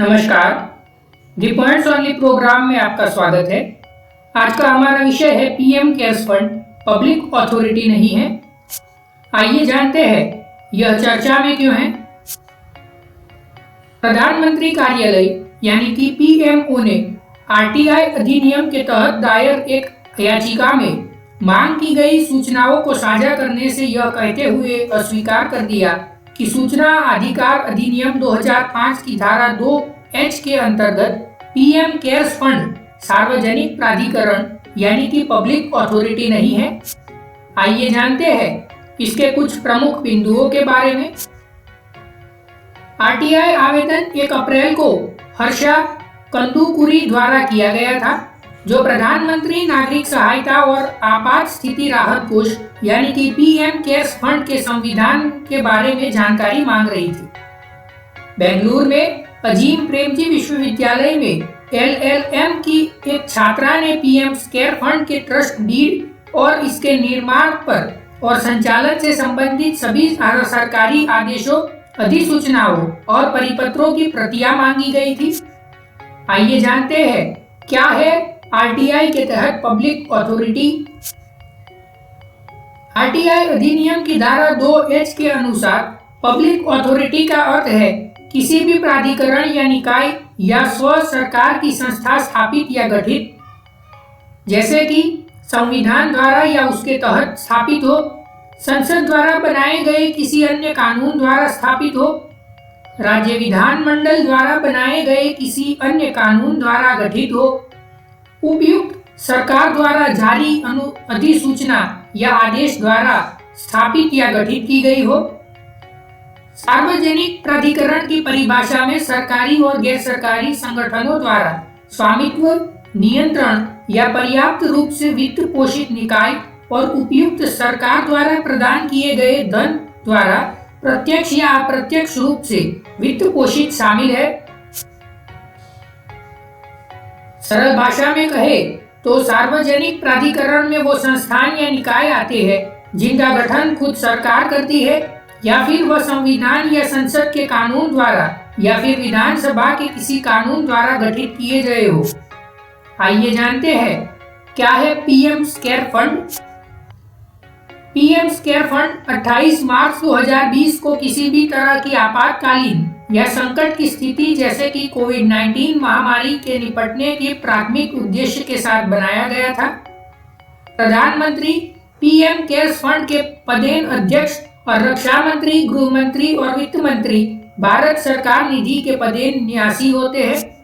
नमस्कार, the points only programme में आपका स्वागत है। आज का हमारा विषय है PM cares fund public authority नहीं है। आइए जानते हैं यह चर्चा में क्यों है। प्रधानमंत्री कार्यालय यानी कि पीएमओ ने आरटीआई अधिनियम के तहत दायर एक याचिका में मांग की गई सूचनाओं को साझा करने से यह कहते हुए अस्वीकार कर दिया कि सूचना अधिकार अधिनियम 2005 की धारा 2(h) के अंतर्गत पीएम केयर्स फंड सार्वजनिक प्राधिकरण यानी कि पब्लिक अथॉरिटी नहीं है। आइए जानते हैं इसके कुछ प्रमुख बिंदुओं के बारे में। आरटीआई आवेदन 1 अप्रैल को हर्षा कंदुकुरी द्वारा किया गया था, जो प्रधानमंत्री नागरिक सहायता और आपात स्थिति राहत कोष यानी कि पीएम केयर्स फंड के संविधान के बारे में जानकारी मांग रही थी। बेंगलुरु में अजीम प्रेमजी विश्वविद्यालय में एलएलएम की एक छात्रा ने पीएम केयर फंड के ट्रस्ट डीड और इसके निर्माण पर और संचालन से संबंधित सभी सरकारी आदेशों, अधिसूचनाओं और परिपत्रों की प्रतियां मांगी गई थी। आइए जानते हैं क्या है आरटीआई के तहत पब्लिक अथॉरिटी। आरटीआई अधिनियम की धारा 2(h) के अनुसार पब्लिक अथॉरिटी का अर्थ है किसी भी प्राधिकरण या निकाय या स्व सरकार की संस्था स्थापित या गठित, जैसे कि संविधान द्वारा या उसके तहत स्थापित हो, संसद द्वारा बनाए गए किसी अन्य कानून द्वारा स्थापित हो, राज्य विधानमंडल द्वारा बनाए गए किसी अन्य कानून द्वारा गठित हो, उपयुक्त सरकार द्वारा जारी अधिसूचना या आदेश द्वारा स्थापित या गठित की गई हो। सार्वजनिक प्राधिकरण की परिभाषा में सरकारी और गैर सरकारी संगठनों द्वारा स्वामित्व, नियंत्रण या पर्याप्त रूप से वित्त पोषित निकाय और उपयुक्त सरकार द्वारा प्रदान किए गए धन द्वारा प्रत्यक्ष या अप्रत्यक्ष रूप से वित्त पोषित शामिल है। सरल भाषा में कहे तो सार्वजनिक प्राधिकरण में वो संस्थान या निकाय आते हैं जिनका गठन खुद सरकार करती है या फिर वह संविधान या संसद के कानून द्वारा या फिर विधानसभा के किसी कानून द्वारा गठित किए गए हो। आइए जानते हैं क्या है PM care fund. PM care fund 28 मार्च 2020 को किसी भी तरह की आपातकालीन या संकट की स्थिति जैसे कि कोविड-19 महामारी के निपटने के प्राथमिक उद्देश्य के साथ बनाया गया था। प्रधानमंत्री पीएम केयर्स फंड के पदेन अध्यक्ष और रक्षा मंत्री, गृह मंत्री और वित्त मंत्री भारत सरकार निधि के पदेन न्यासी होते हैं।